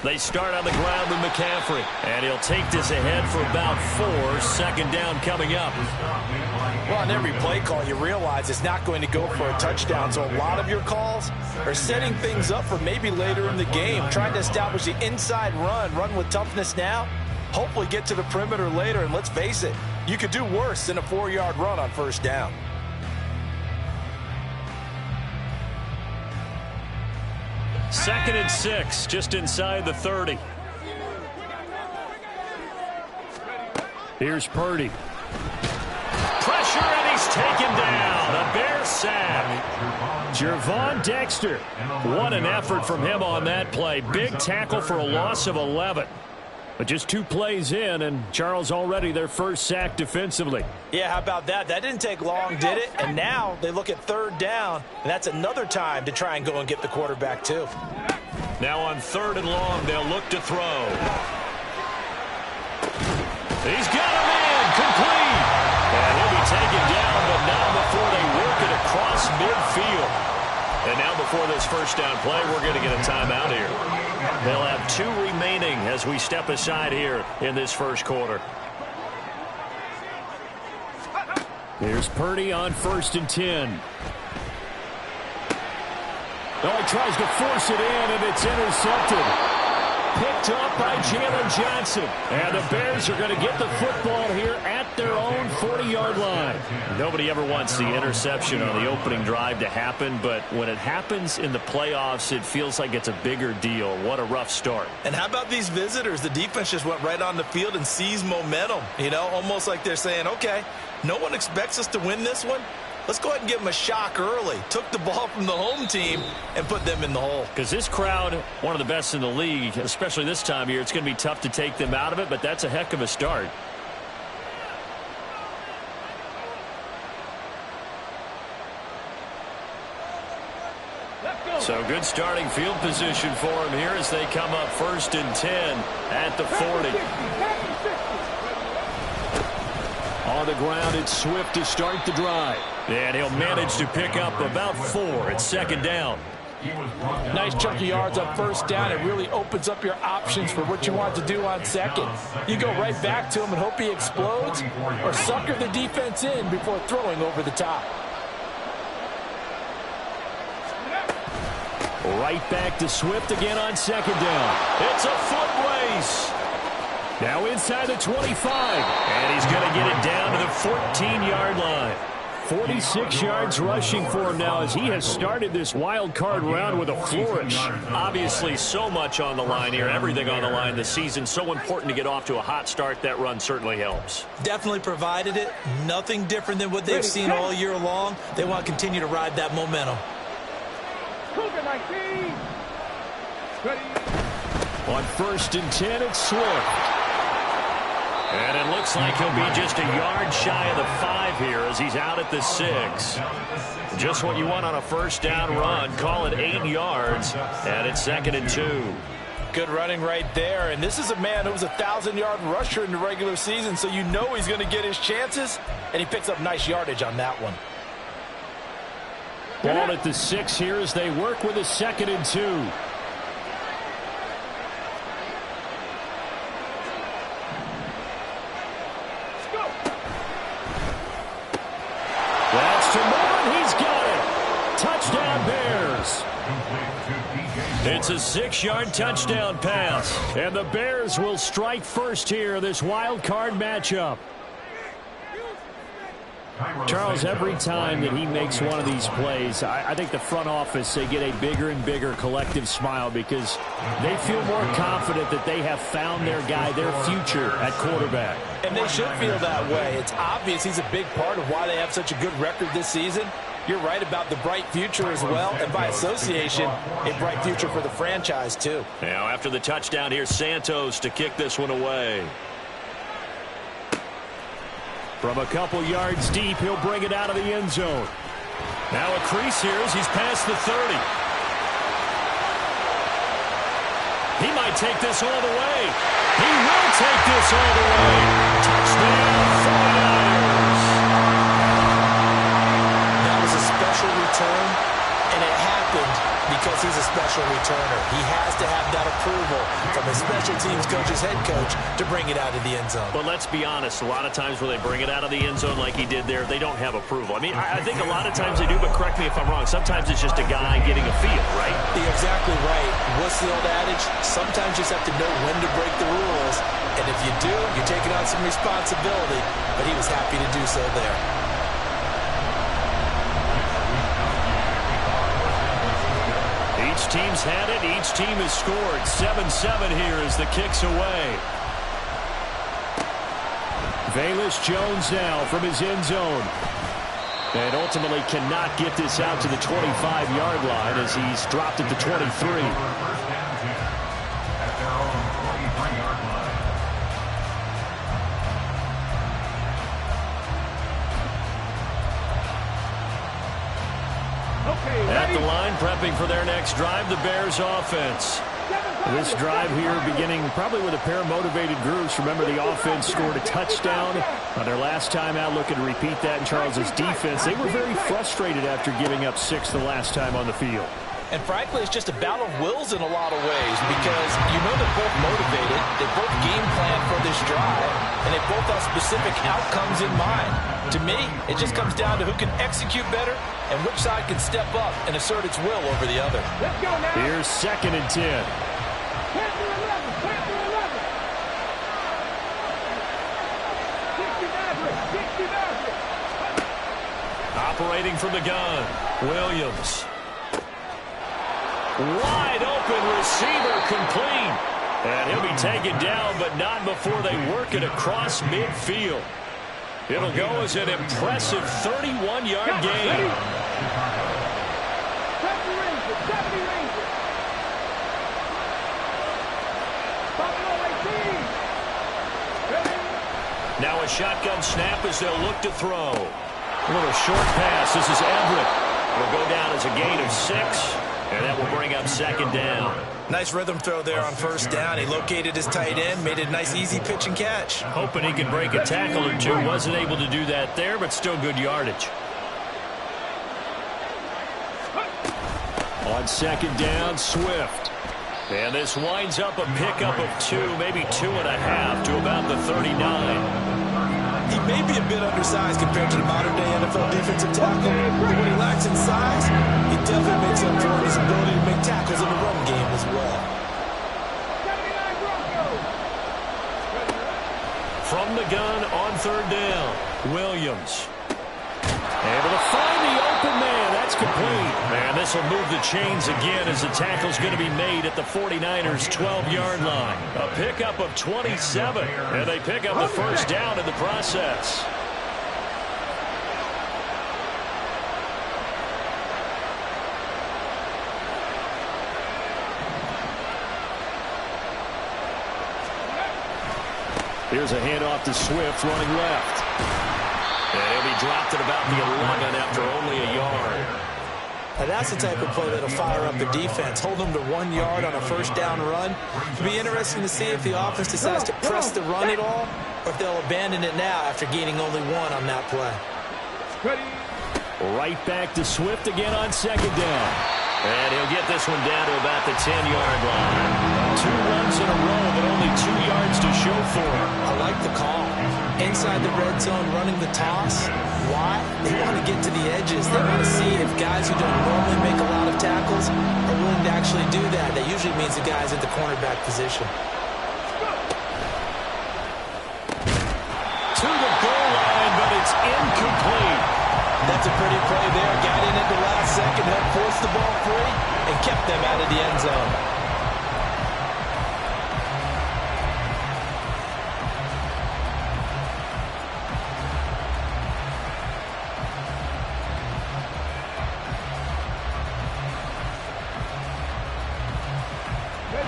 They start on the ground with McCaffrey, and he'll take this ahead for about 4. Second down coming up. Well, on every play call, you realize it's not going to go for a touchdown, so a lot of your calls are setting things up for maybe later in the game, trying to establish the inside run with toughness now, hopefully get to the perimeter later, and let's face it, you could do worse than a 4-yard run on first down. Second and 6, just inside the 30. Here's Purdy. Pressure, and he's taken down. A Bear sack. Gervon Dexter. What an effort from him on that play. Big tackle for a loss of 11. But just 2 plays in, and Charles already their first sack defensively. Yeah, how about that? That didn't take long, did it? And now they look at third down, and that's another time to try and go and get the quarterback too. Now on 3rd and long, they'll look to throw. He's got him in, complete. And he'll be taken down, but not before they work it across midfield. And now before this first down play, we're going to get a timeout here. They'll have 2 remaining as we step aside here in this first quarter. Here's Purdy on 1st and 10. Oh, he tries to force it in, and it's intercepted. Picked up by Jalen Johnson. And the Bears are going to get the football here at their own 40-yard line. Nobody ever wants the interception on the opening drive to happen, but when it happens in the playoffs, it feels like it's a bigger deal. What a rough start. And how about these visitors? The defense just went right on the field and seized momentum. You know, almost like they're saying, okay, no one expects us to win this one. Let's go ahead and give them a shock early. Took the ball from the home team and put them in the hole. Because this crowd, one of the best in the league, especially this time of year, it's going to be tough to take them out of it, but that's a heck of a start. So good starting field position for him here as they come up 1st and 10 at the 40. On the ground, it's Swift to start the drive. And he'll manage to pick up about 4 at 2nd down. Nice chunk of yards on 1st down. It really opens up your options for what you want to do on 2nd. You go right back to him and hope he explodes, or sucker the defense in before throwing over the top. Right back to Swift again on 2nd down. It's a foot race. Now inside the 25, and he's going to get it down to the 14-yard line. 46 yards rushing for him now as he has started this wild card round with a flourish. Obviously so much on the line here, everything on the line this season. So important to get off to a hot start. That run certainly helps. Definitely provided it. Nothing different than what they've seen all year long. They want to continue to ride that momentum. On 1st and 10, it's Swift. And it looks like he'll be just a yard shy of the 5 here as he's out at the 6. Just what you want on a first down run. Call it 8 yards, and it's 2nd and 2. Good running right there. And this is a man who was a 1,000-yard rusher in the regular season, so you know he's going to get his chances, and he picks up nice yardage on that one. Ball at the 6 here as they work with a 2nd and 2. That's to Moore. He's got it. Touchdown, Bears. It's a 6-yard touchdown pass. And the Bears will strike first here, this wild card matchup. Charles, every time that he makes one of these plays, I think the front office, they get a bigger and bigger collective smile because they feel more confident that they have found their guy, their future at quarterback. And they should feel that way. It's obvious he's a big part of why they have such a good record this season. You're right about the bright future as well, and by association, a bright future for the franchise too. Now after the touchdown, here's Santos to kick this one away. From a couple yards deep, he'll bring it out of the end zone. Now a crease here as he's past the 30. He might take this all the way. He will take this all the way. Touchdown, 49ers. special returner. He has to have that approval from his special teams coach's head coach to bring it out of the end zone. But let's be honest, a lot of times when they bring it out of the end zone like he did there, they don't have approval. I mean, I think a lot of times they do, but correct me if I'm wrong. Sometimes it's just a guy getting a feel, right? You're exactly right. What's the old adage? Sometimes you just have to know when to break the rules. And if you do, you're taking on some responsibility. But he was happy to do so there. Each team's had it. Each team has scored. 7-7 here as the kick's away. Velus Jones now from his end zone. And ultimately cannot get this out to the 25-yard line as he's dropped at the 23. At the line, prepping for their next drive, the Bears offense. This drive here beginning probably with a pair of motivated groups. Remember, the offense scored a touchdown on their last time out. Looking to repeat that in Charles's defense. They were very frustrated after giving up 6 the last time on the field. And frankly, it's just a battle of wills in a lot of ways because you know they're both motivated, they both game plan for this drive, and they both have specific outcomes in mind. To me, it just comes down to who can execute better and which side can step up and assert its will over the other. Let's go now. Here's 2nd and 10. Plant to 11. Plant to 11. 60 Maverick. Operating from the gun, Williams. Wide open receiver complete. And he'll be taken down, but not before they work it across midfield. It'll go as an impressive 31-yard gain. 70 Rangers. Buffalo 18. Now a shotgun snap as they'll look to throw. A little short pass. This is Everett. Will go down as a gain of 6. And that will bring up 2nd down. Nice rhythm throw there on 1st down. He located his tight end, made it a nice easy pitch and catch. Hoping he could break a tackle or two. Wasn't able to do that there, but still good yardage. On 2nd down, Swift. And this winds up a pickup of 2, maybe 2.5 to about the 39. He may be a bit undersized compared to the modern-day NFL defensive tackle, but when he lacks in size, he definitely makes up for his ability to make tackles in the run game as well. 79 Broncos. From the gun on 3rd down, Williams. Able to find the open man. That's complete. And this will move the chains again as the tackle's going to be made at the 49ers' 12-yard line. A pickup of 27, and they pick up the 1st down in the process. Here's a handoff to Swift running left. And he'll be dropped at about the 11 after only a yard. Now that's the type of play that'll fire up the defense. Hold them to 1 yard on a 1st down run. It'll be interesting to see if the offense decides to press the run at all or if they'll abandon it now after gaining only 1 on that play. Ready. Right back to Swift again on 2nd down. And he'll get this one down to about the 10-yard line. 2 runs in a row, but only 2 yards to show for it. I like the call. Inside the red zone, running the toss. Why? They want to get to the edges. They want to see if guys who don't normally make a lot of tackles are willing to actually do that. That usually means the guys at the cornerback position. To the goal line, but it's incomplete. That's a pretty play there. Got in at the last second, helped force the ball free, and kept them out of the end zone.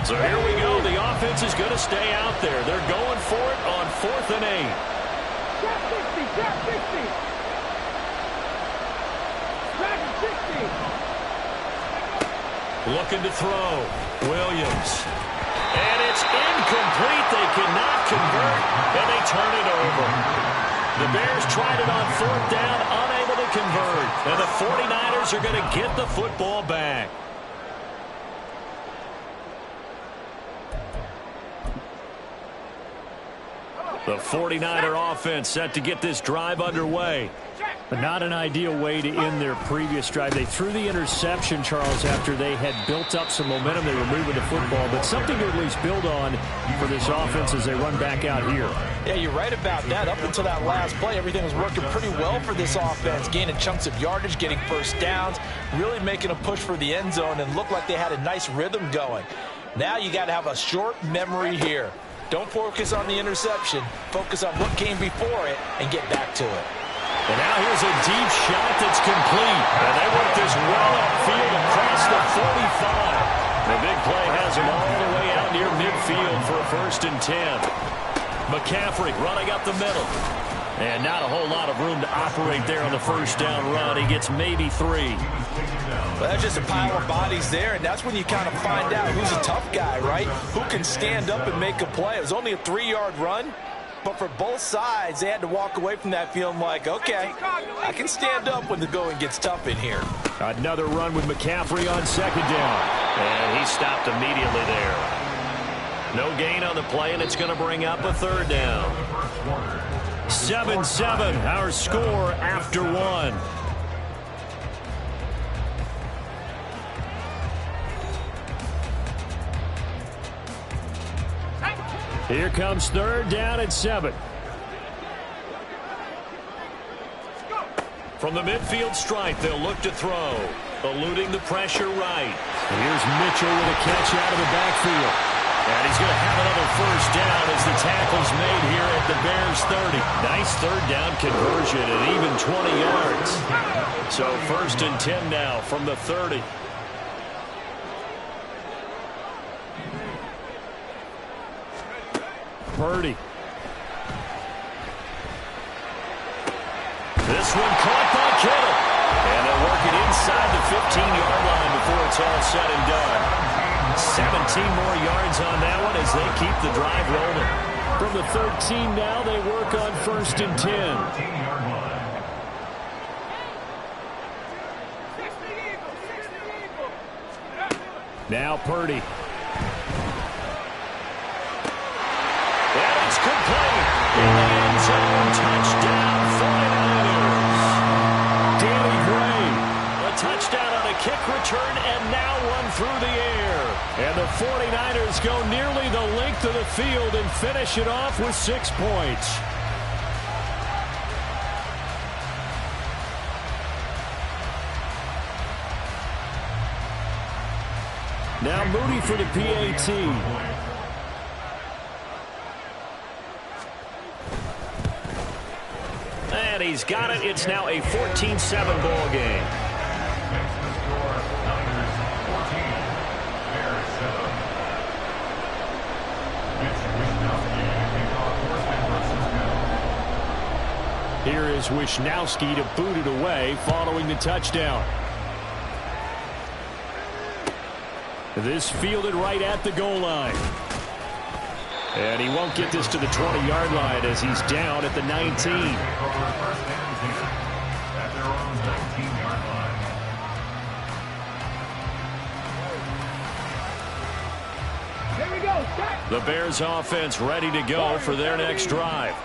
So here we go. The offense is going to stay out there. They're going for it on 4th and 8. Shot 60. Shot 60. Dragon 60. Looking to throw. Williams. And it's incomplete. They cannot convert, and they turn it over. The Bears tried it on 4th down, unable to convert. And the 49ers are going to get the football back. The 49er offense set to get this drive underway. But not an ideal way to end their previous drive. They threw the interception, Charles, after they had built up some momentum. They were moving the football, but something to at least build on for this offense as they run back out here. Yeah, you're right about that. Up until that last play, everything was working pretty well for this offense, gaining chunks of yardage, getting first downs, really making a push for the end zone, and looked like they had a nice rhythm going. Now you got to have a short memory here. Don't focus on the interception. Focus on what came before it and get back to it. And now here's a deep shot that's complete. And they work this well upfield across the 45. The big play has them all the way out near midfield for a 1st and 10. McCaffrey running up the middle. And not a whole lot of room to operate there on the 1st down run. He gets maybe 3. Well, that's just a pile of bodies there, and that's when you kind of find out who's a tough guy, right? Who can stand up and make a play. It was only a 3-yard run. But for both sides, they had to walk away from that feeling like, okay, I can stand up when the going gets tough in here. Another run with McCaffrey on 2nd down. And he stopped immediately there. No gain on the play, and it's going to bring up a 3rd down. 7-7, our score after 1. Here comes 3rd down and 7. From the midfield stripe, they'll look to throw. Eluding the pressure right. Here's Mitchell with a catch out of the backfield. And he's going to have another 1st down as the tackle's made here at the Bears 30. Nice 3rd down conversion at even 20 yards. So 1st and 10 now from the 30. Purdy. This one caught by Kittle. And they'll work it inside the 15-yard line before it's all said and done. 17 more yards on that one as they keep the drive rolling. From the 13 now, they work on 1st and 10. Now Purdy. And it's complete. In the end zone, touchdown, 49ers. Danny Gray, a touchdown on a kick return, and now one through the air. And the 49ers go nearly the length of the field and finish it off with 6 points. Now Moody for the PAT. And he's got it. It's now a 14-7 ball game. Here is Wisnowski to boot it away following the touchdown. This fielded right at the goal line. And he won't get this to the 20-yard line as he's down at the 19. The Bears offense ready to go for their next drive.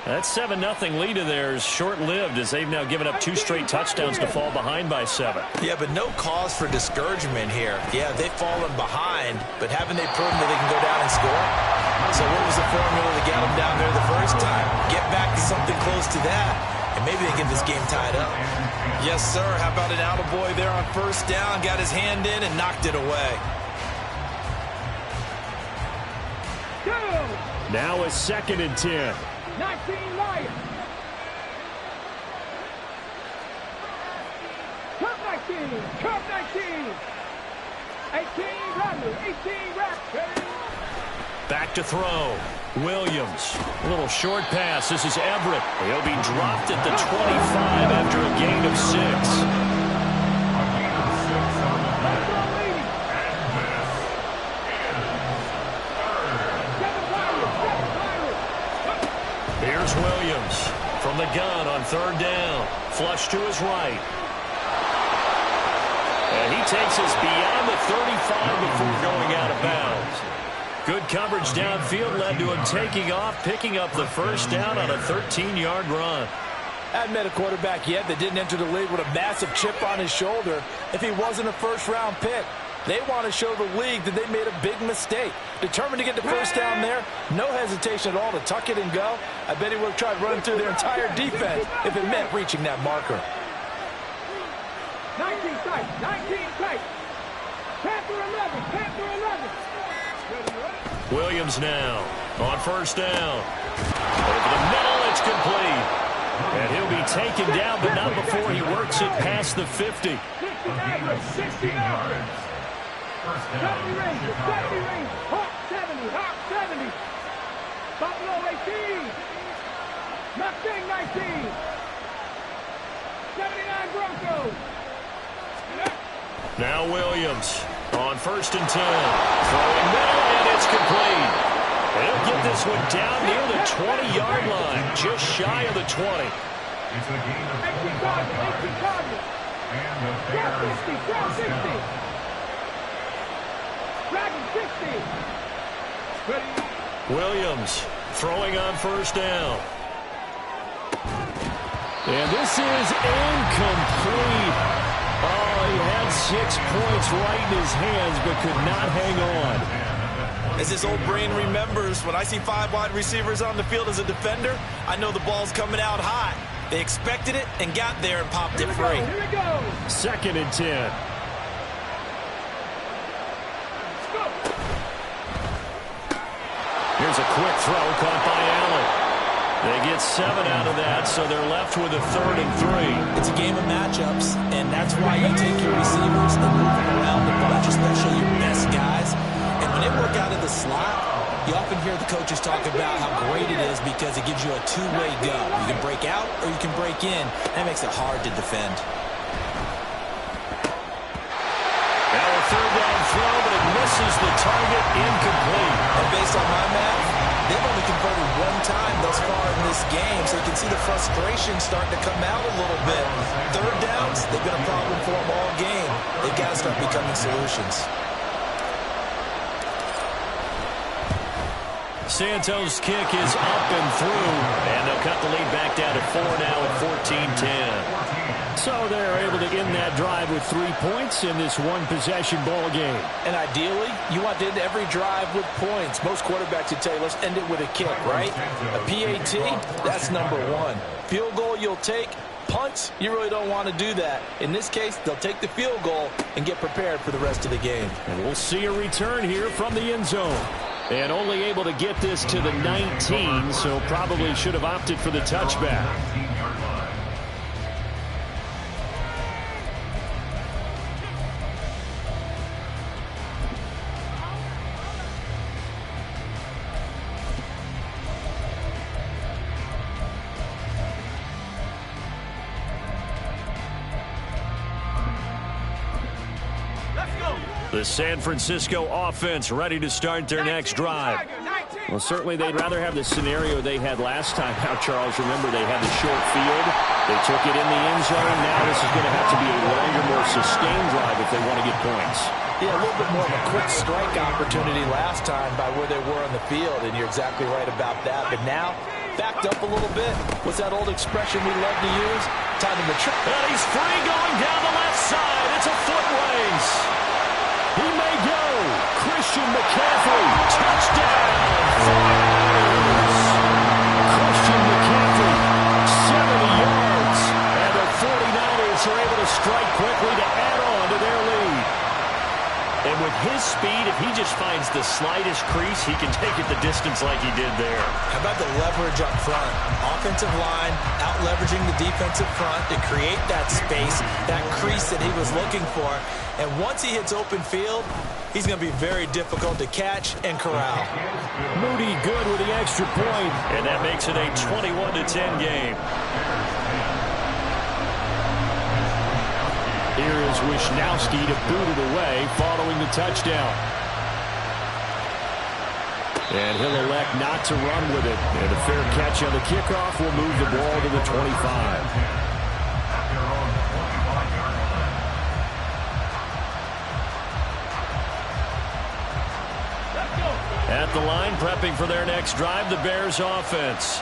That 7-0 lead of theirs short-lived as they've now given up 2 straight touchdowns to fall behind by 7. Yeah, but no cause for discouragement here. Yeah, they've fallen behind, but haven't they proven that they can go down and score? So what was the formula to get them down there the first time? Get back to something close to that, and maybe they get this game tied up. Yes, sir. How about an attaboy there on 1st down? Got his hand in and knocked it away. Now a 2nd and 10. 19 Lions. Curve 19. Curve 19. 18 Rattler. 18 Rattler. Back to throw. Williams. A little short pass. This is Everett. He'll be dropped at the 25 after a gain of 6. Here's Williams from the gun on 3rd down. Flush to his right. And he takes us beyond the 35 before going out of bounds. Good coverage downfield led to him taking off, picking up the first down on a 13-yard run. I haven't met a quarterback yet that didn't enter the league with a massive chip on his shoulder if he wasn't a first-round pick. They want to show the league that they made a big mistake. Determined to get the first down there, no hesitation at all to tuck it and go. I bet he would have tried running through their entire defense if it meant reaching that marker. 19 tight, 19 tight. Panther 11, Panther 11. Williams now on first down. Over the middle, it's complete. And he'll be taken down, but not before he works it past the 50. 60 yards. 70 Rangers, 70 Rangers. Hawk 70, Hawk 70. Buffalo 18. Mustang 19. 79 Broncos. Now Williams on first and 10. Throwing middle, and it's complete. They'll get this one down near the 20-yard line, just shy of the 20. 18 targets, 18 targets. Down 60, down 60. Dragon 60. Williams throwing on first down. And this is incomplete. Oh, he had 6 points right in his hands, but could not hang on. As his old brain remembers, when I see 5 wide receivers on the field as a defender, I know the ball's coming out high. They expected it and got there and popped it free. Here we go. Second and 10. Here's a quick throw caught by Allen. They get 7 out of that, so they're left with a 3rd and 3. It's a game of matchups, and that's why you take your receivers and move them around the bunch, especially your best guys. And when they work out of the slot, you often hear the coaches talk about how great it is because it gives you a two-way go. You can break out or you can break in. That makes it hard to defend. Now a 3rd down throw, but it misses the target, incomplete. And based on my math, they've only converted 1 time thus far in this game, so you can see the frustration starting to come out a little bit. 3rd downs, they've been a problem for them all game. They've got to start becoming solutions. Santos' kick is up and through, and they'll cut the lead back down to 4 now at 14-10. So they're able to end that drive with 3 points in this one-possession ball game. And ideally, you want to end every drive with points. Most quarterbacks would tell you, let's end it with a kick, right? A PAT, that's number 1. Field goal you'll take. Punts, you really don't want to do that. In this case, they'll take the field goal and get prepared for the rest of the game. And we'll see a return here from the end zone. And only able to get this to the 19, so probably should have opted for the touchback. The San Francisco offense ready to start their next drive. Well, certainly they'd rather have the scenario they had last time out, Charles. Remember, they had the short field. They took it in the end zone. Now this is going to have to be a longer, more sustained drive if they want to get points. Yeah, a little bit more of a quick strike opportunity last time by where they were on the field, and you're exactly right about that. But now, backed up a little bit. What's that old expression we love to use? Time to mature. And he's free going down the left side. It's a foot race. He may go. Christian McCaffrey, touchdown. Christian McCaffrey, 70 yards. And the 49ers are able to strike quickly to add on to their lead. And with his speed, if he just finds the slightest crease, he can take it the distance like he did there. How about the leverage up front? Offensive line out-leveraging the defensive front to create that space, that crease that he was looking for. And once he hits open field, he's going to be very difficult to catch and corral. Moody good with the extra point, and that makes it a 21-10 game. Here is Wisnowski to boot it away following the touchdown. And he'll elect not to run with it. And a fair catch on the kickoff will move the ball to the 25. At the line, prepping for their next drive, the Bears offense.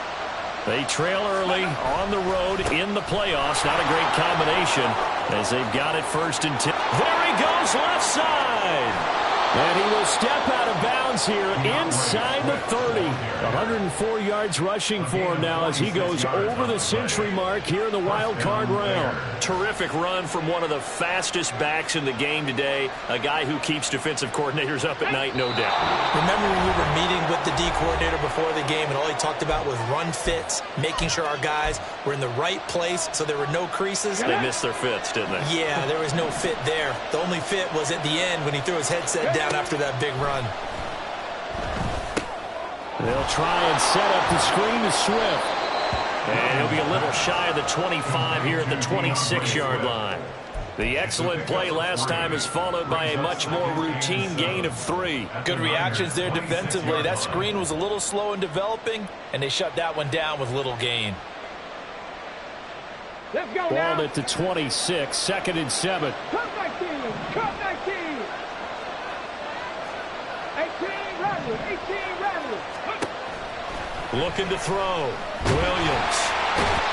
They trail early on the road in the playoffs. Not a great combination as they've got it 1st and 10. There he goes, left side. And he will step out of bounds here inside the 30. 104 yards rushing for him now as he goes over the century mark here in the wild card round. Terrific run from one of the fastest backs in the game today. A guy who keeps defensive coordinators up at night, no doubt. Remember when we were meeting with the D coordinator before the game and all he talked about was run fits, making sure our guys were in the right place so there were no creases? They missed their fits, didn't they? Yeah, there was no fit there. The only fit was at the end when he threw his headset down after that big run. They'll try and set up the screen to Swift. And he'll be a little shy of the 25 here at the 26-yard line. The excellent play last time is followed by a much more routine gain of 3. Good reactions there defensively. That screen was a little slow in developing, and they shut that one down with little gain. Let's go Ball now. at the 26, 2nd and 7. Cut 19. Cut 19. 18 Radley. 18 Radley. Looking to throw. Williams.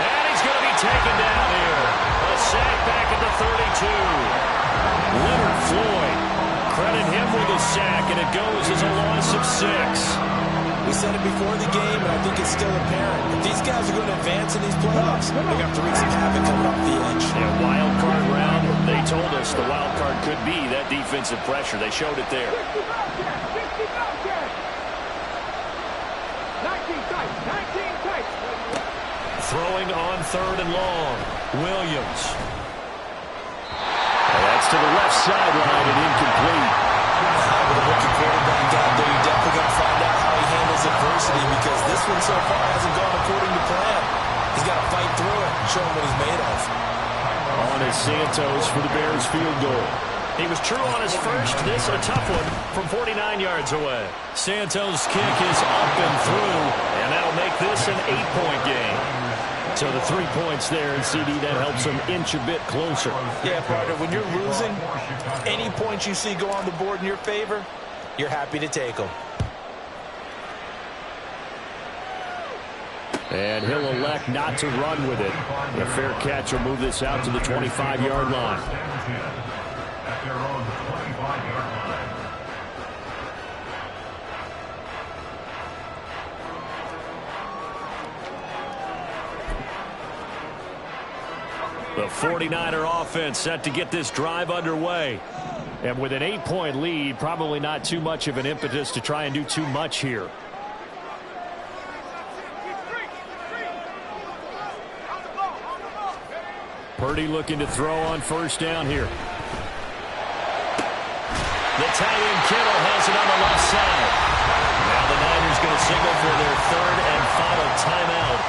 And he's going to be taken down here. A sack back at the 32. Leonard Floyd. Credit him with a sack, and it goes as a loss of 6. We said it before the game, and I think it's still apparent. If these guys are going to advance in these playoffs, they're going to have to wreak some havoc coming off the edge. Yeah, wild card round. They told us the wild card could be that defensive pressure. They showed it there. 60 Bobcats. 19 tight. 19 tight. Throwing on 3rd and long. Williams. And that's to the left sideline and incomplete. With a rookie quarterback out there, you definitely got to find out how he handles adversity because this one so far hasn't gone according to plan. He's got to fight through it and show him what he's made of. On is Santos for the Bears field goal. He was true on his first. This a tough one from 49 yards away. Santos' kick is up and through, and that'll make this an 8-point game. So the 3 points there, and CD, that helps him inch a bit closer. Yeah, partner, when you're losing, any points you see go on the board in your favor, you're happy to take them. And he'll elect not to run with it. A fair catch will move this out to the 25-yard line. At their own 25-yard line. The 49er offense set to get this drive underway. And with an 8-point lead, probably not too much of an impetus to try and do too much here. Purdy looking to throw on 1st down here. The tight end Kittle has it on the left side. Now the Niners going to signal for their 3rd and final timeout,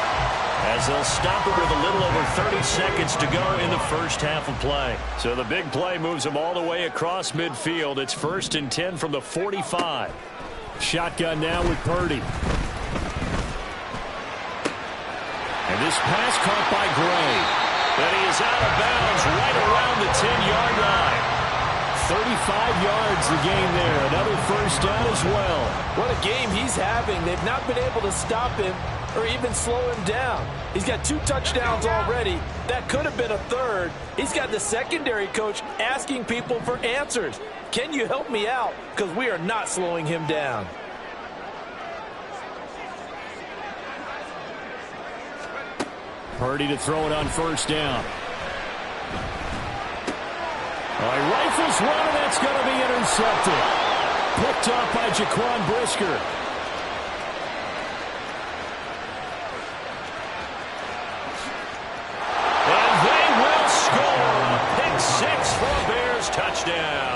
as they'll stop it with a little over 30 seconds to go in the first half of play. So the big play moves them all the way across midfield. It's 1st and 10 from the 45. Shotgun now with Purdy. And this pass caught by Gray. But he is out of bounds right around the 10-yard line. 35 yards the game there. Another 1st down as well. What a game he's having. They've not been able to stop him or even slow him down. He's got 2 touchdowns already. That could have been a 3rd. He's got the secondary coach asking people for answers. Can you help me out? Because we are not slowing him down. Purdy to throw it on 1st down. He rifles one, and that's going to be intercepted. Picked off by Jaquan Brisker. And they will score. A pick 6 for a Bears touchdown.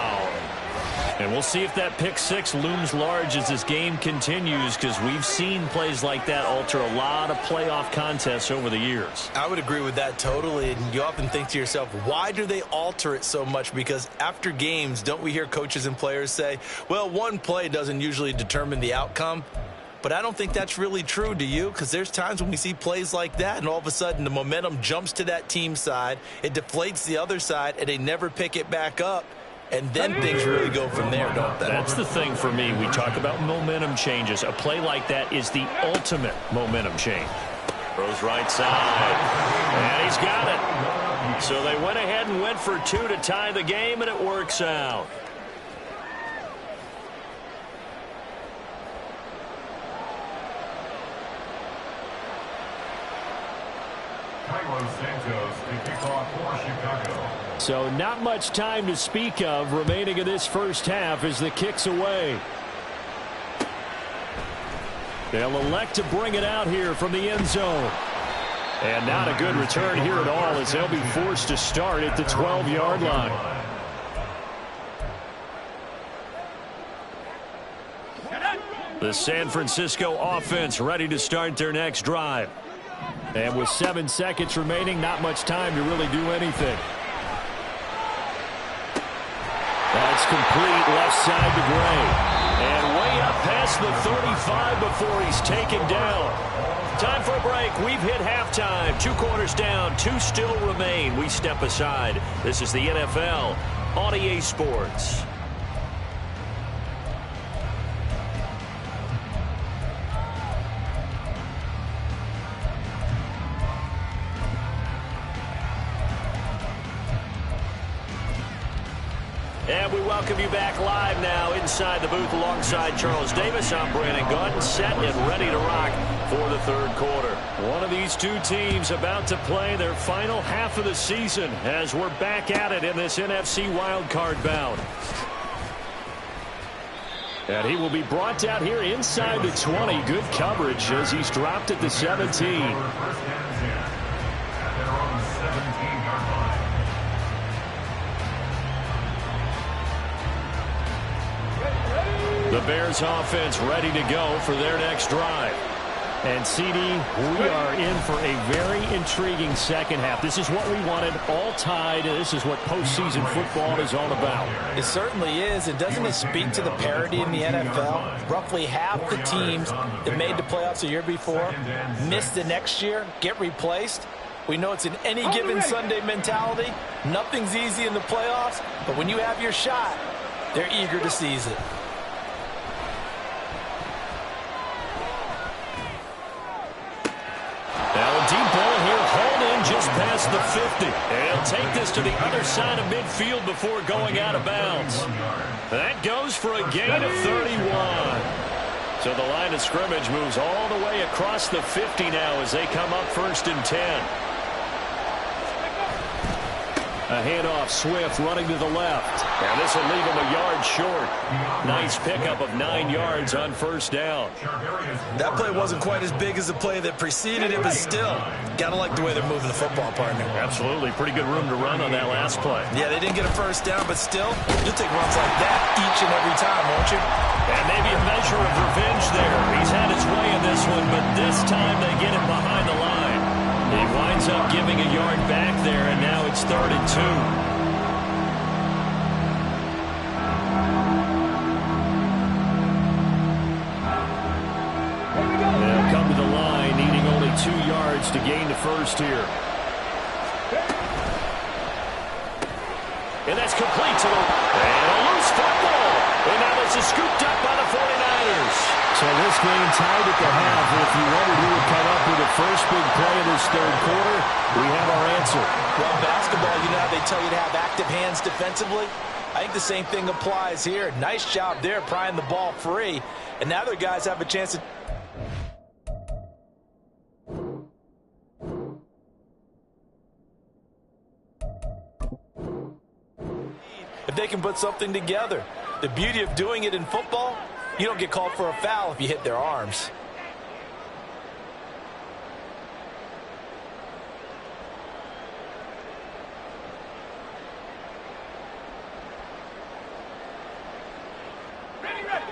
And we'll see if that pick 6 looms large as this game continues, because we've seen plays like that alter a lot of playoff contests over the years. I would agree with that totally, and you often think to yourself, why do they alter it so much? Because after games, don't we hear coaches and players say, well, one play doesn't usually determine the outcome? But I don't think that's really true, do you? Because there's times when we see plays like that, and all of a sudden the momentum jumps to that team side, it deflates the other side, and they never pick it back up. and then things really go from there, don't they? That's the thing for me. We talk about momentum changes. A play like that is the ultimate momentum change. Throws right side, and he's got it. So they went ahead and went for two to tie the game, and it works out. So not much time to speak of remaining in this first half as the kick's away. They'll elect to bring it out here from the end zone. And not a good return here at all as they'll be forced to start at the 12-yard line. The San Francisco offense ready to start their next drive. And with 7 seconds remaining, not much time to really do anything. That's complete left side to Gray. And way up past the 35 before he's taken down. Time for a break. We've hit halftime. 2 quarters down. 2 still remain. We step aside. This is the NFL on EA Sports. And we welcome you back live now inside the booth alongside Charles Davis. I'm Brandon Gaudin, set and ready to rock for the third quarter. One of these two teams about to play their final half of the season as we're back at it in this NFC wildcard bout. And he will be brought out here inside the 20. Good coverage as he's dropped at the 17. The Bears offense ready to go for their next drive. And CD, we are in for a very intriguing second half. This is what we wanted, all tied. This is what postseason football is all about. It certainly is. And doesn't it speak to the parity in the NFL? Roughly half the teams that made the playoffs a year before miss the next year, get replaced. We know it's an any given Sunday mentality. Nothing's easy in the playoffs, but when you have your shot, they're eager to seize it. Now a deep ball here, hauled in just past the 50. And he'll take this to the other side of midfield before going out of bounds. That goes for a gain of 31. So the line of scrimmage moves all the way across the 50 now as they come up 1st and 10. A handoff, Swift running to the left. And this will leave him a yard short. Nice pickup of 9 yards on 1st down. That play wasn't quite as big as the play that preceded it, but still, gotta like the way they're moving the football, partner. Absolutely. Pretty good room to run on that last play. Yeah, they didn't get a 1st down, but still, you'll take runs like that each and every time, won't you? And maybe a measure of revenge there. He's had his way in this one, but this time they get him behind the line. He winds up giving a yard back there, and now it's 3rd and 2. They'll come to the line, needing only 2 yards to gain the 1st here. And that's complete to the... And a loose football. And now this is scooped up by the 49ers. So this game tied at the half. If you wondered who would come up with the first big play in this third quarter, we have our answer. Well, basketball, you know how they tell you to have active hands defensively? I think the same thing applies here. Nice job there prying the ball free. And now their guys have a chance to... if they can put something together. The beauty of doing it in football, you don't get called for a foul if you hit their arms.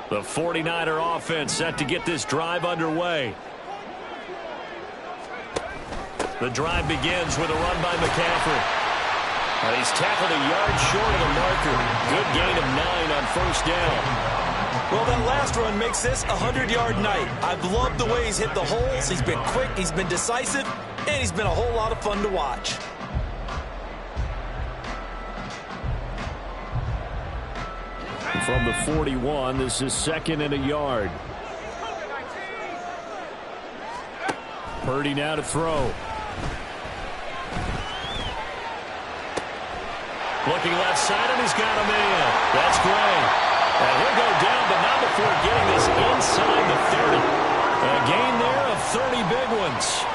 The 49er offense set to get this drive underway. The drive begins with a run by McCaffrey. And he's tackled a yard short of the marker. Good gain of 9 on 1st down. Well, that last run makes this a 100-yard night. I've loved the way he's hit the holes. He's been quick, he's been decisive, and he's been a whole lot of fun to watch. From the 41, this is 2nd and a yard. Purdy now to throw. Looking left side, and he's got him in. That's great. And he'll go down, but not before getting this inside the 30. A gain there of 30 big ones.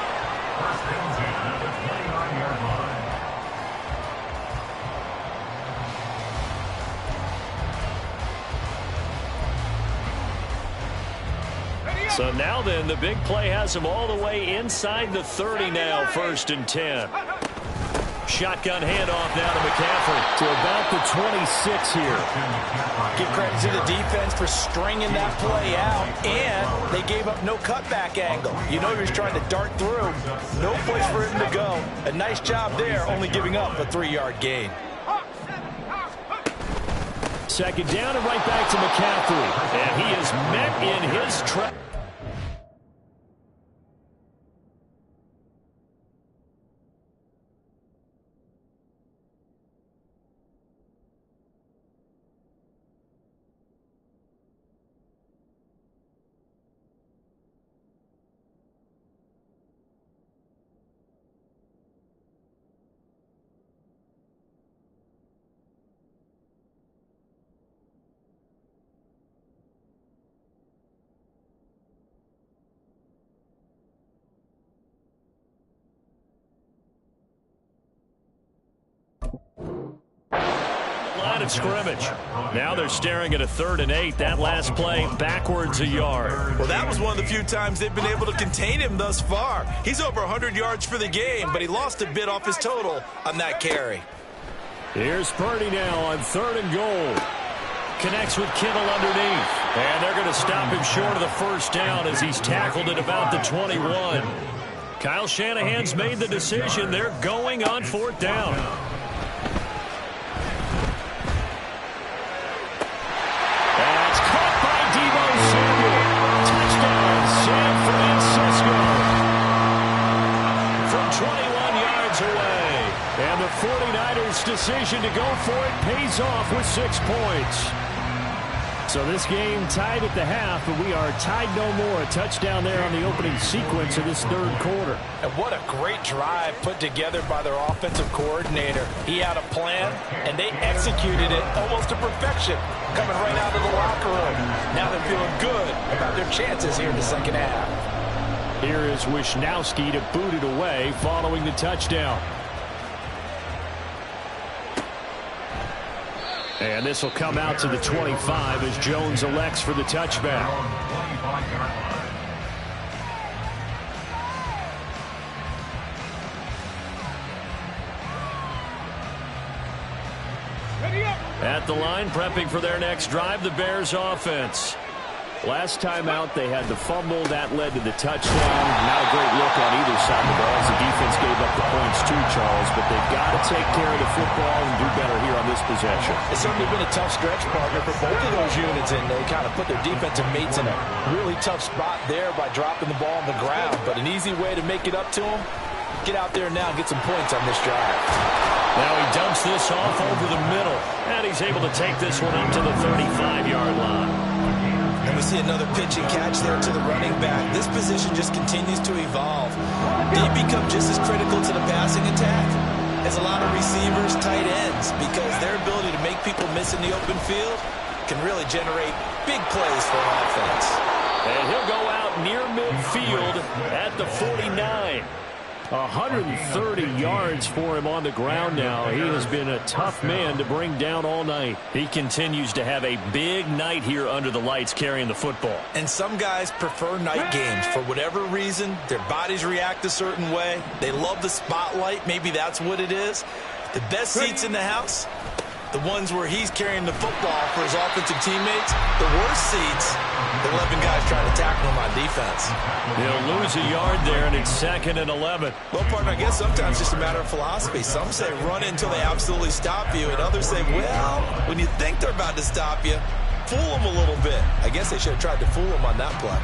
So now then, the big play has him all the way inside the 30 now, 1st and 10. Shotgun handoff now to McCaffrey to about the 26 here. Give credit to the defense for stringing that play out, and they gave up no cutback angle. You know he was trying to dart through. No place for him to go. A nice job there, only giving up a 3-yard gain. 2nd down and right back to McCaffrey. And he is met in his trap. Line of scrimmage. Now they're staring at a 3rd and 8. That last play backwards a yard. Well, that was one of the few times they've been able to contain him thus far. He's over 100 yards for the game, but he lost a bit off his total on that carry. Here's Purdy now on 3rd and goal. Connects with Kittle underneath. And they're going to stop him short of the 1st down as he's tackled at about the 21. Kyle Shanahan's made the decision. They're going on 4th down. That's caught by Deebo Samuel. Touchdown, San Francisco. From 21 yards away. And the 49ers' decision to go for it pays off with 6 points. So this game tied at the half, but we are tied no more. A touchdown there on the opening sequence of this 3rd quarter. And what a great drive put together by their offensive coordinator. He had a plan, and they executed it almost to perfection, coming right out of the locker room. Now they're feeling good about their chances here in the 2nd half. Here is Wisnowski to boot it away following the touchdown. And this will come out to the 25 as Jones elects for the touchback. At the line, prepping for their next drive, the Bears offense. Last time out, they had the fumble. That led to the touchdown. Not a great look on either side of the ball as the defense gave up the points too, Charles. But they've got to take care of the football and do better here on this possession. It's certainly been a tough stretch, partner, for both of those units, and they kind of put their defensive mates in a really tough spot there by dropping the ball on the ground. But an easy way to make it up to them, get out there now and get some points on this drive. Now he dumps this off over the middle, and he's able to take this one up to the 35-yard line. And we see another pitch and catch there to the running back. This position just continues to evolve. They become just as critical to the passing attack as a lot of receivers, tight ends, because their ability to make people miss in the open field can really generate big plays for an offense. And he'll go out near midfield at the 49. 130 yards for him on the ground now. He has been a tough man to bring down all night. He continues to have a big night here under the lights carrying the football. And some guys prefer night games. For whatever reason, their bodies react a certain way. They love the spotlight. Maybe that's what it is. The best seats in the house, the ones where he's carrying the football for his offensive teammates. The worst seats, the 11 guys trying to tackle him on defense. He'll lose a yard there, and it's 2nd and 11. Well, partner, I guess sometimes it's just a matter of philosophy. Some say run it until they absolutely stop you, and others say, well, when you think they're about to stop you, fool them a little bit. I guess they should have tried to fool him on that play.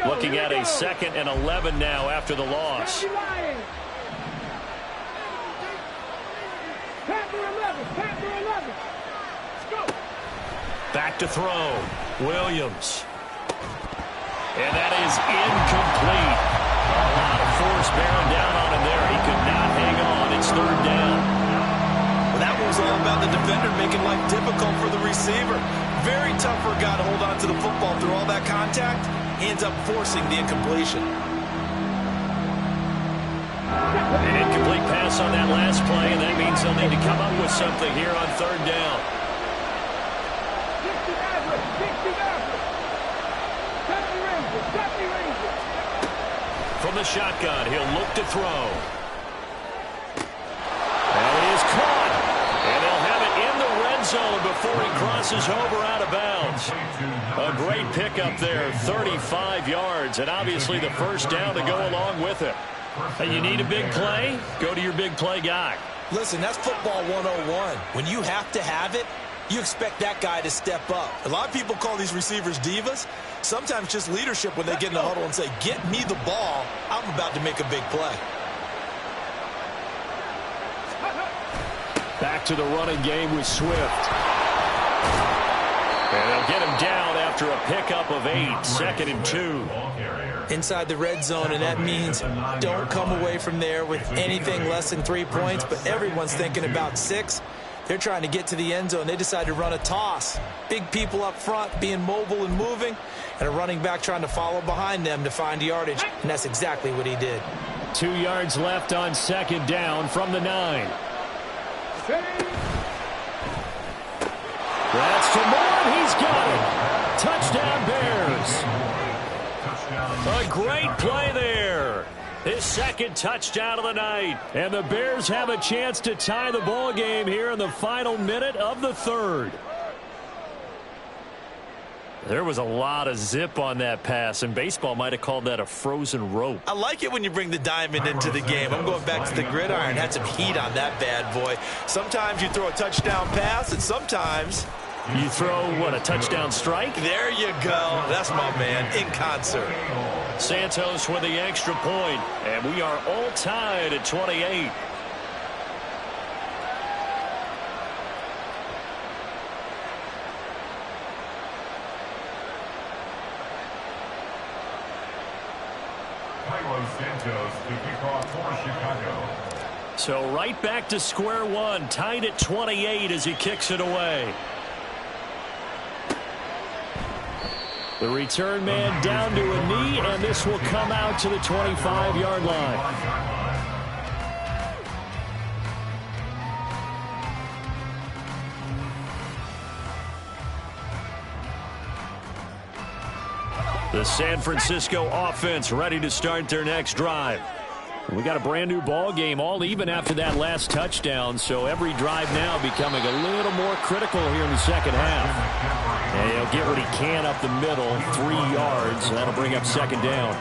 Looking at a 2nd and 11 now after the loss. Back to throw. Williams. And that is incomplete. A lot of force bearing down on him there. He could not hang on. It's third down. Well, that was all about the defender making life difficult for the receiver. Very tough for a guy to hold on to the football through all that contact. He ends up forcing the incompletion. An incomplete pass on that last play, and that means they'll need to come up with something here on third down. From the shotgun, he'll look to throw. And it is caught. And they'll have it in the red zone before he crosses over out of bounds. A great pickup there, 35 yards, and obviously the first down to go along with it. Hey, you need a big play? Go to your big play guy. Listen, that's football 101. When you have to have it, you expect that guy to step up. A lot of people call these receivers divas. Sometimes just leadership when they get in the huddle and say, get me the ball. I'm about to make a big play. Back to the running game with Swift. And they'll get him down after a pickup of 8, 2nd and 2. Inside the red zone, and that means don't come away from there with anything less than 3 points, but everyone's thinking about 6. They're trying to get to the end zone. They decide to run a toss. Big people up front being mobile and moving, and a running back trying to follow behind them to find yardage, and that's exactly what he did. 2 yards left on 2nd down from the 9. That's to Moore. He's got it. Touchdown Bears. A great play there. His second touchdown of the night. And the Bears have a chance to tie the ball game here in the final minute of the third. There was a lot of zip on that pass, and baseball might have called that a frozen rope. I like it when you bring the diamond into the game. I'm going back to the gridiron. Had some heat on that bad boy. Sometimes you throw a touchdown pass, and sometimes you throw, what, a touchdown strike? There you go. That's my man, in concert. Santos with the extra point, and we are all tied at 28. So right back to square one, tied at 28 as he kicks it away. The return man down to a knee, and this will come out to the 25-yard line. The San Francisco offense ready to start their next drive. We got a brand new ball game, all even after that last touchdown, so every drive now becoming a little more critical here in the second half. And he'll get what he can up the middle, 3 yards. That'll bring up 2nd down.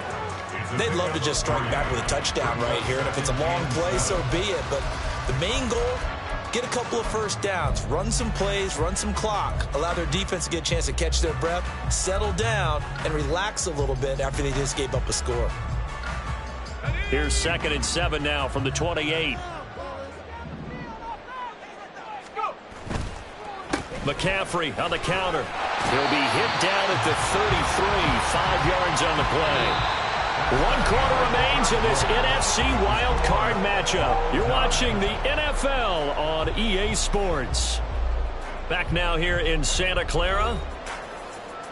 They'd love to just strike back with a touchdown right here, and if it's a long play, so be it. But the main goal, get a couple of first downs, run some plays, run some clock, allow their defense to get a chance to catch their breath, settle down, and relax a little bit after they just gave up a score. Here's 2nd and 7 now from the 28. McCaffrey on the counter. He'll be hit down at the 33, 5 yards on the play. 1 quarter remains in this NFC Wild Card matchup. You're watching the NFL on EA Sports. Back now here in Santa Clara.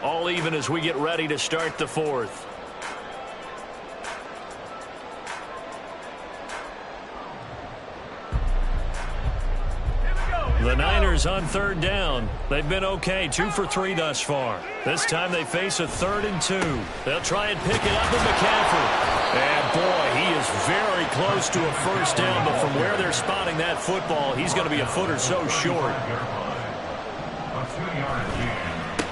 All even as we get ready to start the fourth. The Niners on 3rd down. They've been okay, 2 for 3 thus far. This time they face a 3rd and 2. They'll try and pick it up with McCaffrey. And boy, he is very close to a first down, but from where they're spotting that football, he's going to be a foot or so short.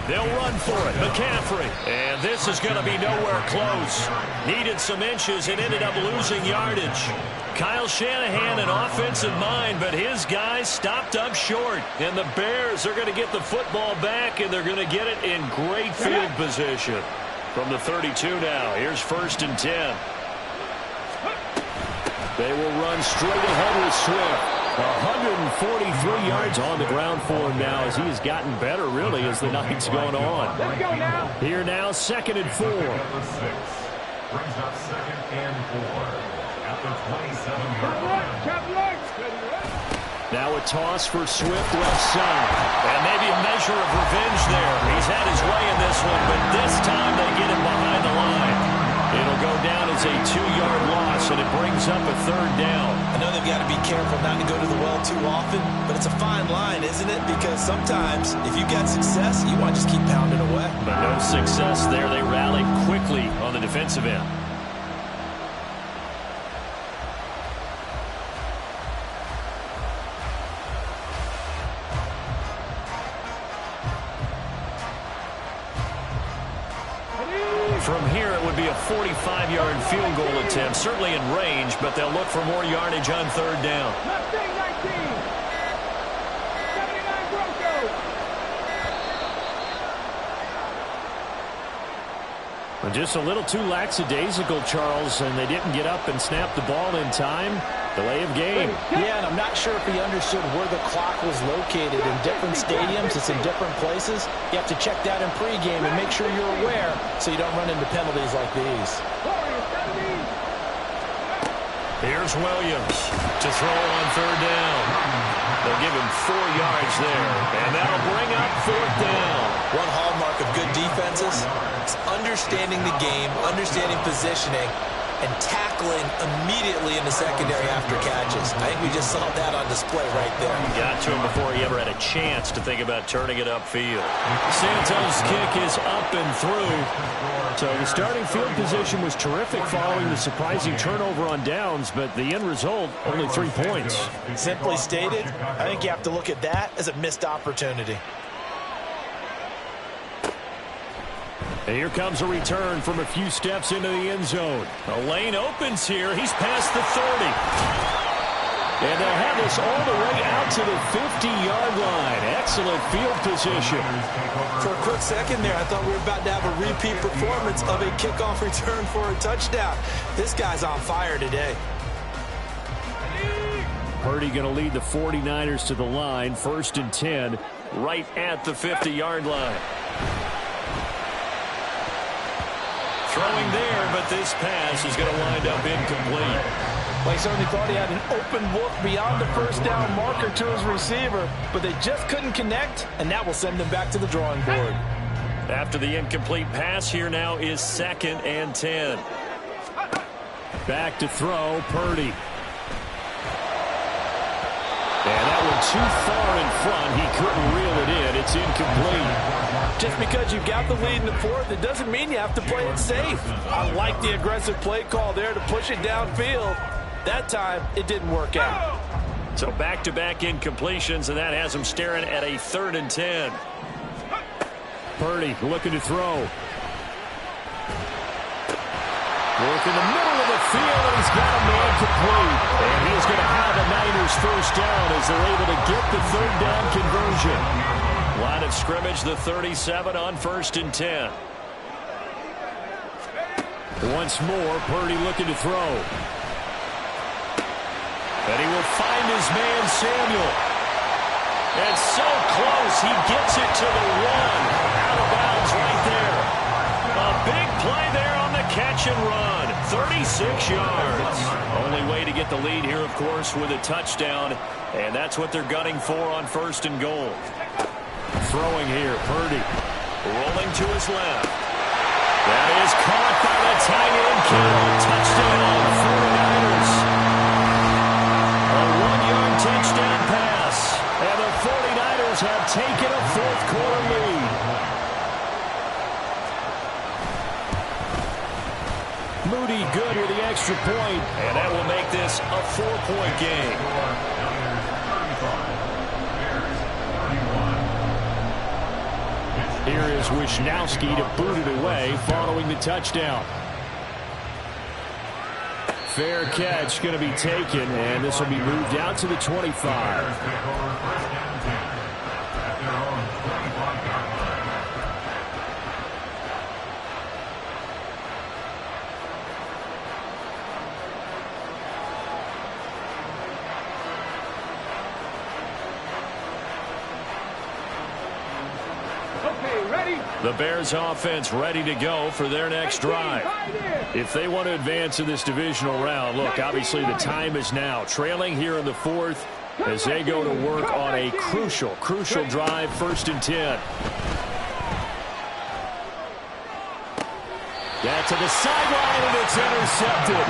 They'll run for it. McCaffrey. And this is going to be nowhere close. Needed some inches and ended up losing yardage. Kyle Shanahan, an offensive mind, but his guys stopped up short. And the Bears are going to get the football back, and they're going to get it in great field position. From the 32 now, here's 1st and 10. They will run straight ahead with Swift. 143 yards on the ground for him now as he has gotten better, really, as the night's going on. Let's go now. Here now, 2nd and 4. Brings up 2nd and 4 at the 27-yard line. Now a toss for Swift left side. And maybe a measure of revenge there. He's had his way in this one, but this time they get him behind the line. It'll go down as a 2-yard loss, and it brings up a 3rd down. I know they've got to be careful not to go to the well too often, but it's a fine line, isn't it? Because sometimes if you've got success, you want to just keep pounding away. But no success there. They rallied quickly on the defensive end. From here, it would be a 45-yard field goal attempt, certainly in range, but they'll look for more yardage on 3rd down. Mustang 19. 79 Broncos. But just a little too lackadaisical, Charles, and they didn't get up and snap the ball in time. Delay of game. Yeah, and I'm not sure if he understood where the clock was located. In different stadiums, it's in different places. You have to check that in pregame and make sure you're aware so you don't run into penalties like these. Here's Williams to throw on 3rd down. They'll give him 4 yards there, and that'll bring up 4th down. One hallmark of good defenses is understanding the game, understanding positioning, and tackling immediately in the secondary after catches. I think we just saw that on display right there. Got to him before he ever had a chance to think about turning it upfield. Santos' kick is up and through. So the starting field position was terrific following the surprising turnover on downs, but the end result, only 3 points. Simply stated, I think you have to look at that as a missed opportunity. And here comes a return from a few steps into the end zone. The lane opens here. He's past the 30. And they'll have this all the way out to the 50-yard line. Excellent field position. For a quick second there, I thought we were about to have a repeat performance of a kickoff return for a touchdown. This guy's on fire today. Purdy going to lead the 49ers to the line. 1st and 10, right at the 50-yard line. Throwing there, but this pass is going to wind up incomplete. Well, he certainly thought he had an open look beyond the 1st down marker to his receiver, but they just couldn't connect, and that will send him back to the drawing board. After the incomplete pass, here now is 2nd and 10. Back to throw, Purdy. And that one too far in front. He couldn't reel it in. It's incomplete. Just because you got the lead in the 4th, it doesn't mean you have to play it safe. I like the aggressive play call there to push it downfield. That time, it didn't work out. So back-to-back incompletions, and that has him staring at a 3rd and 10. Purdy looking to throw. Work in the middle of the field, and he's got a man complete. And he's going to have the Niners 1st down as they're able to get the 3rd down conversion. Line of scrimmage, the 37 on 1st and 10. Once more, Purdy looking to throw. And he will find his man, Samuel. And so close, he gets it to the 1. Out of bounds right there. A big play there on the catch and run. 36 yards. Only way to get the lead here, of course, with a touchdown. And that's what they're gunning for on 1st and goal. Throwing here, Purdy. Rolling to his left. That is caught by the tight end, Kittle. Touchdown, 49ers. A 1-yard touchdown pass. And the 49ers have taken a 4th quarter lead. Moody good with the extra point. And that will make this a 4-point game. Here is Wishnowski to boot it away following the touchdown. Fair catch going to be taken, and this will be moved out to the 25. The Bears offense ready to go for their next drive. If they want to advance in this divisional round, look, obviously the time is now. Trailing here in the fourth as they go to work on a crucial drive, 1st and 10. That's to the sideline, and it's intercepted.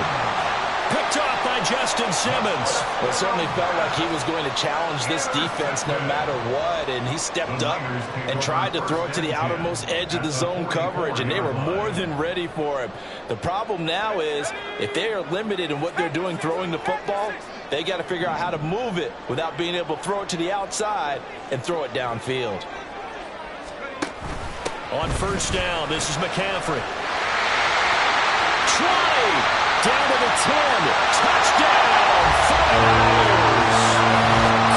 Picked off by Justin Simmons. Well, it certainly felt like he was going to challenge this defense no matter what, and he stepped up and tried to throw it to the outermost edge of the zone coverage, and they were more than ready for him. The problem now is if they are limited in what they're doing throwing the football, they got to figure out how to move it without being able to throw it to the outside and throw it downfield. On 1st down, this is McCaffrey. Try! Down to the 10. Touchdown! 49ers!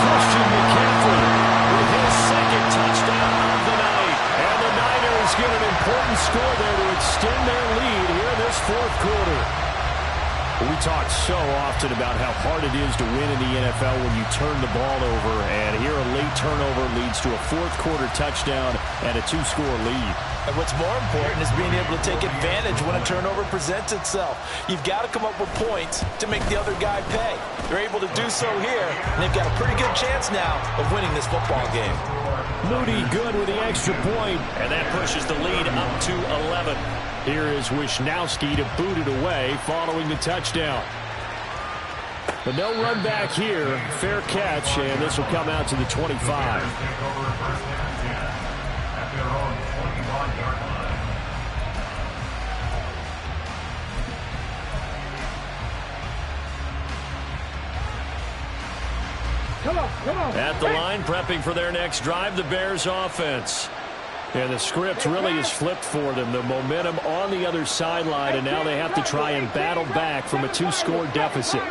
Christian McCaffrey with his 2nd touchdown of the night. And the Niners get an important score there to extend their lead here in this 4th quarter. We talk so often about how hard it is to win in the NFL when you turn the ball over. And here a late turnover leads to a 4th quarter touchdown and a 2-score lead. And what's more important is being able to take advantage when a turnover presents itself. You've got to come up with points to make the other guy pay. They're able to do so here, and they've got a pretty good chance now of winning this football game. Moody good with the extra point, and that pushes the lead up to 11. Here is Wisnowski to boot it away following the touchdown. But no run back here. Fair catch, and this will come out to the 25. At the line, prepping for their next drive, the Bears offense. And the script really is flipped for them. The momentum on the other sideline, and now they have to try and battle back from a 2-score deficit.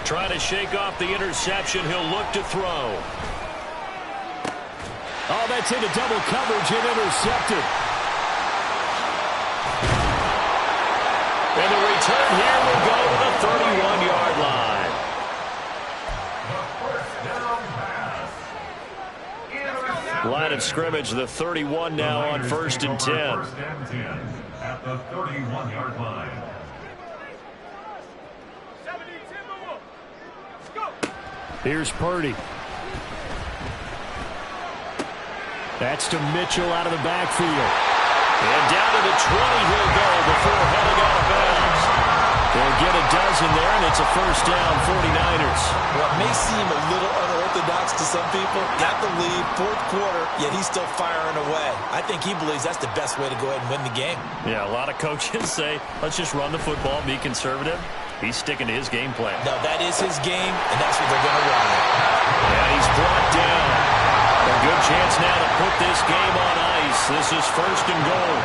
Trying to shake off the interception. He'll look to throw. Oh, that's into double coverage and intercepted. And the return here will go to the 31-yard line. Line of scrimmage, the 31 now on 1st and 10. At the 31-yard line. Here's Purdy. That's to Mitchell out of the backfield. And down to the 20 he'll go before heading out of bounds. They'll get a dozen there, and it's a 1st down, 49ers. Well, it may seem a little unorthodox to some people. Got the lead, 4th quarter, yet he's still firing away. I think he believes that's the best way to go ahead and win the game. Yeah, a lot of coaches say, let's just run the football, be conservative. He's sticking to his game plan. No, that is his game, and that's what they're going to run. And he's brought down. A good chance now to put this game on ice. This is 1st and goal.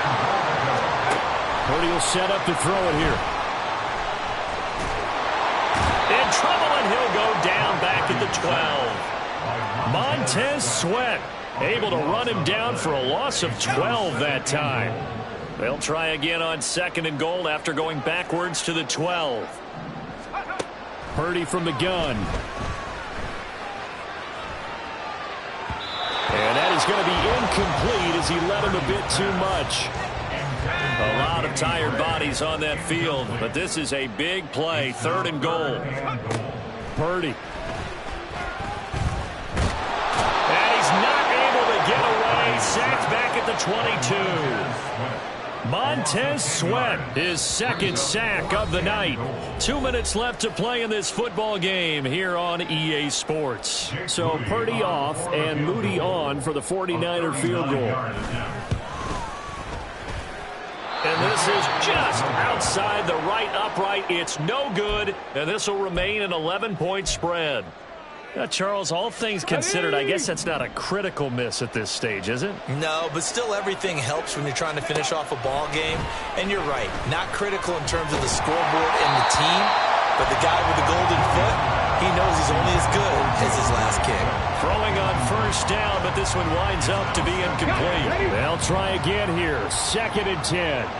Purdy will set up to throw it here. In trouble, and he'll go down back at the 12. Montez Sweat able to run him down for a loss of 12 that time. They'll try again on 2nd and goal after going backwards to the 12. Purdy from the gun. And that is going to be incomplete as he led him a bit too much. A lot of tired bodies on that field, but this is a big play. 3rd and goal. Purdy. And he's not able to get away. Sacked back at the 22. Montez Sweat, his 2nd sack of the night. 2 minutes left to play in this football game here on EA Sports. So Purdy off and Moody on for the 49er field goal. And this is just outside the right upright. It's no good, and this will remain an 11-point spread. Charles, all things considered, I guess that's not a critical miss at this stage, is it? No, but still everything helps when you're trying to finish off a ball game. And you're right, not critical in terms of the scoreboard and the team, but the guy with the golden foot, he knows he's only as good as his last kick. Throwing on 1st down, but this one winds up to be incomplete. They'll try again here, 2nd and 10.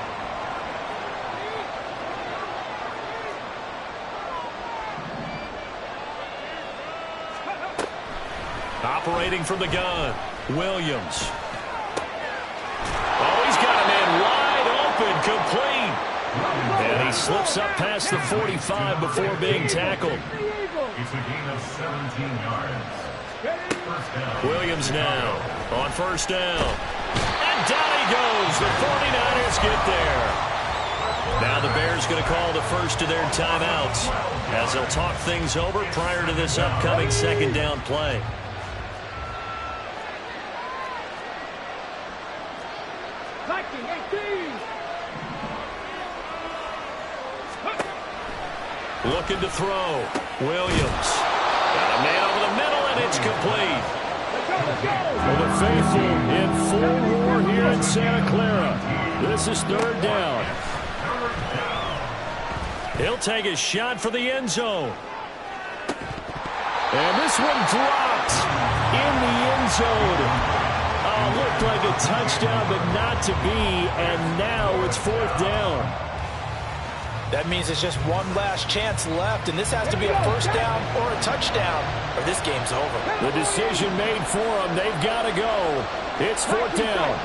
Operating from the gun, Williams. Oh, he's got a man wide open, complete. And he slips up past the 45 before being tackled. It's a gain of 17 yards. Williams now on first down. And down he goes. The 49ers get there. Now the Bears going to call the first of their timeouts as they'll talk things over prior to this upcoming second down play. Looking to throw. Williams. Got a man over the middle, and it's complete. For the faithful in full roar here in Santa Clara. This is third down. He'll take a shot for the end zone. And this one dropped in the end zone. Looked like a touchdown, but not to be. And now it's fourth down. That means it's just one last chance left, and this has to be a first down or a touchdown, or this game's over. The decision made for them. They've got to go. It's fourth down.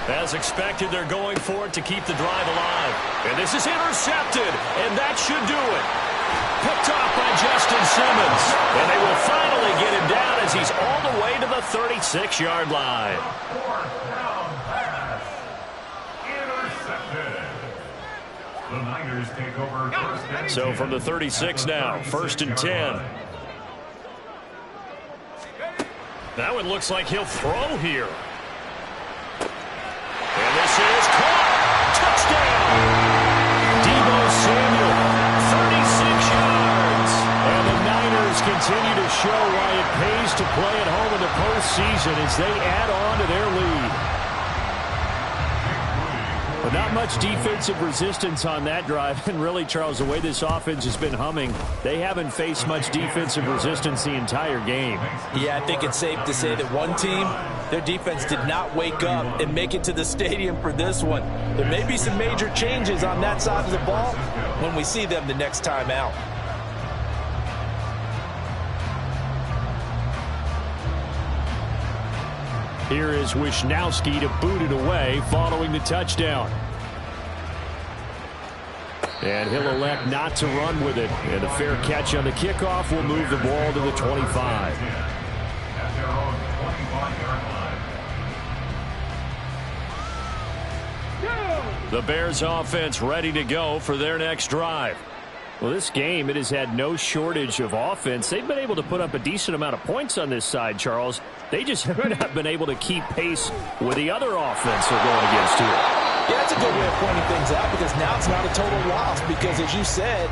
As expected, they're going for it to keep the drive alive. And this is intercepted, and that should do it. Picked off by Justin Simmons. And they will finally get him down as he's all the way to the 36-yard line. Fourth down pass. Intercepted. The Niners take over first and So from the 36 now, first and 10. That one looks like he'll throw here. And this is caught. Touchdown. Deebo Samuel, 36 yards. And the Niners continue to show why it pays to play at home in the postseason as they add on to their lead. But not much defensive resistance on that drive. And really, Charles, the way this offense has been humming, they haven't faced much defensive resistance the entire game. Yeah, I think it's safe to say that one team, their defense did not wake up and make it to the stadium for this one. There may be some major changes on that side of the ball when we see them the next time out. Here is Wisnowski to boot it away following the touchdown. And he'll elect not to run with it. And a fair catch on the kickoff will move the ball to the 25. at their own 25-yard line. The Bears offense ready to go for their next drive. Well, this game, it has had no shortage of offense. They've been able to put up a decent amount of points on this side, Charles. They just have not been able to keep pace with the other offense they're going against here. Yeah, that's a good way of pointing things out because now it's not a total loss because, as you said,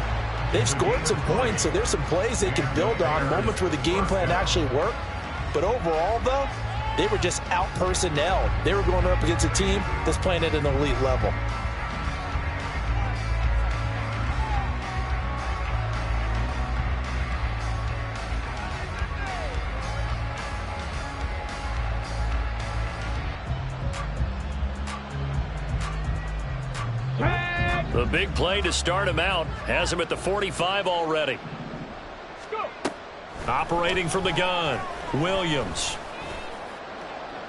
they've scored some points, so there's some plays they can build on, moments where the game plan actually worked. But overall, though, they were just out-personnelled. They were going up against a team that's playing at an elite level. The big play to start him out has him at the 45 already. Operating from the gun, Williams.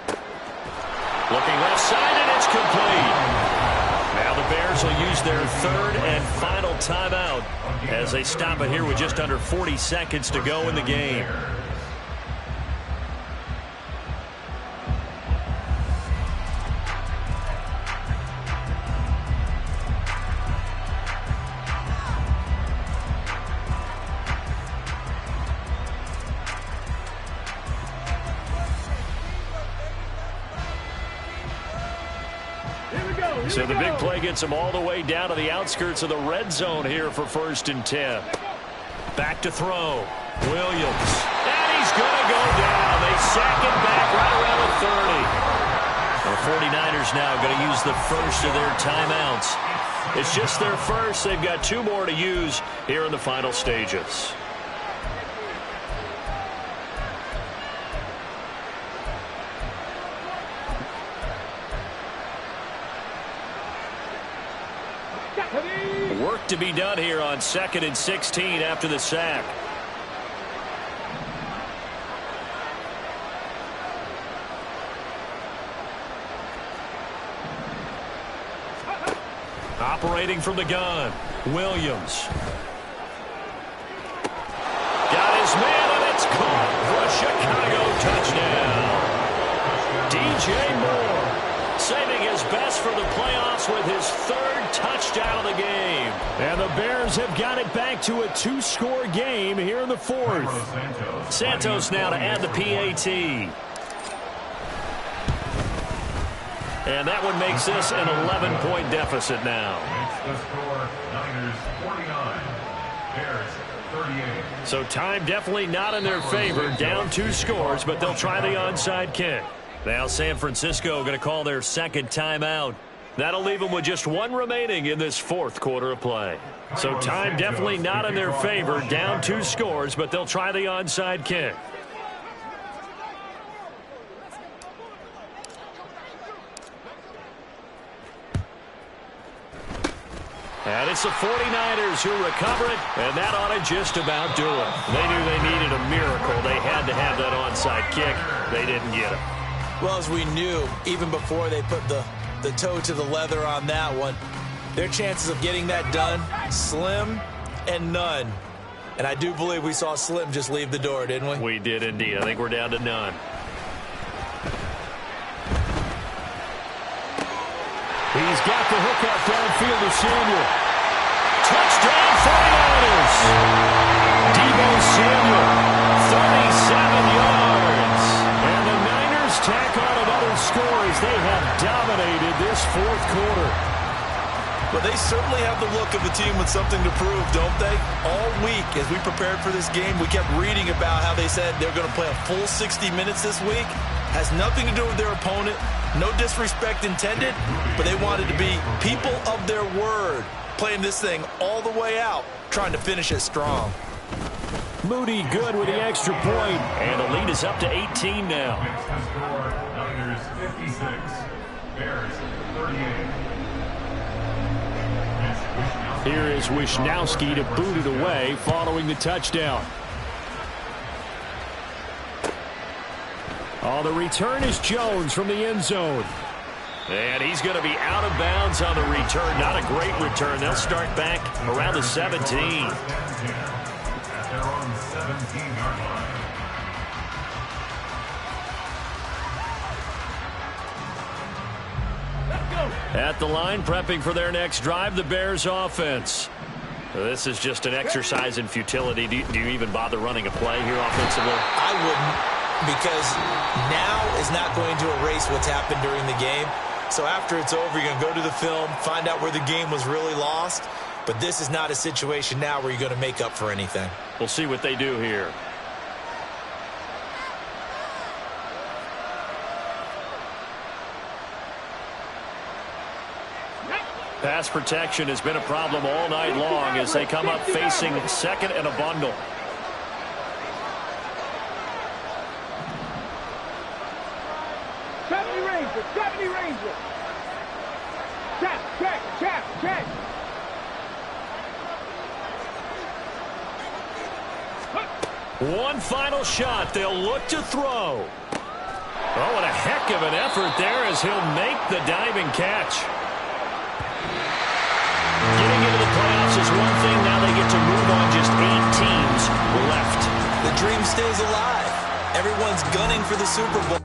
Looking left side, and it's complete. Now the Bears will use their third and final timeout as they stop it here with just under 40 seconds to go in the game. So the big play gets him all the way down to the outskirts of the red zone here for first and 10. Back to throw. Williams. And he's going to go down. They sack him back right around the 30. The 49ers now going to use the first of their timeouts. It's just their first. They've got two more to use here in the final stages. work to be done here on 2nd and 16 after the sack. Operating from the gun, Williams. Got his man, and it's caught for a Chicago touchdown. DJ Moore saving his best for the playoffs with his 3rd touchdown of the game. And the Bears have got it back to a 2-score game here in the 4th. Santos now to add the PAT. And that one makes this an 11-point deficit now. The score, Niners 49, Bears 38. So time definitely not in their favor. Down 2 scores, but they'll try the onside kick. Now San Francisco going to call their 2nd timeout. That'll leave them with just 1 remaining in this 4th quarter of play. So time definitely not in their favor. Down 2 scores, but they'll try the onside kick. And it's the 49ers who recover it, and that ought to just about do it. They knew they needed a miracle. They had to have that onside kick. They didn't get it. Well, as we knew, even before they put the toe to the leather on that one, their chances of getting that done, slim and none. And I do believe we saw Slim just leave the door, didn't we? We did indeed. I think we're down to none. He's got the hookup downfield to Samuel. Touchdown 49ers! Deebo Samuel, 37 yards. And the Niners tack on another score as they have dominated this 4th quarter. But they certainly have the look of a team with something to prove, don't they? All week, as we prepared for this game, we kept reading about how they said they're going to play a full 60 minutes this week. Has nothing to do with their opponent. No disrespect intended, but they wanted to be people of their word, playing this thing all the way out, trying to finish it strong. Moody good with the extra point. And the lead is up to 18 now. Next to score, Niners 56, Bears 38. Here is Wishnowski to boot it away following the touchdown. Oh, the return is Jones from the end zone. And he's going to be out of bounds on the return. Not a great return. They'll start back around the 17. They're on the 17-yard line. At the line, prepping for their next drive, the Bears offense. This is just an exercise in futility. Do you even bother running a play here offensively? I wouldn't. Because now is not going to erase what's happened during the game. So after it's over, you're going to go to the film, find out where the game was really lost. But this is not a situation now where you're going to make up for anything. We'll see what they do here. Pass protection has been a problem all night long as they come up facing 2nd and a bundle. Check. One final shot. They'll look to throw. Oh, what a heck of an effort there as he'll make the diving catch. Getting into the playoffs is one thing. Now they get to move on. Just 8 teams left. The dream stays alive. Everyone's gunning for the Super Bowl.